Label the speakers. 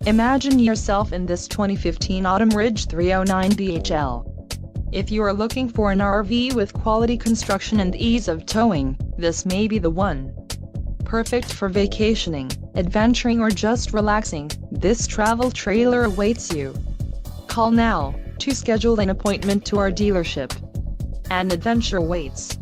Speaker 1: Imagine yourself in this 2015 Autumn Ridge 309 BHL. If you are looking for an RV with quality construction and ease of towing, this may be the one. Perfect for vacationing, adventuring or just relaxing, this travel trailer awaits you. Call now to schedule an appointment to our dealership. An adventure awaits.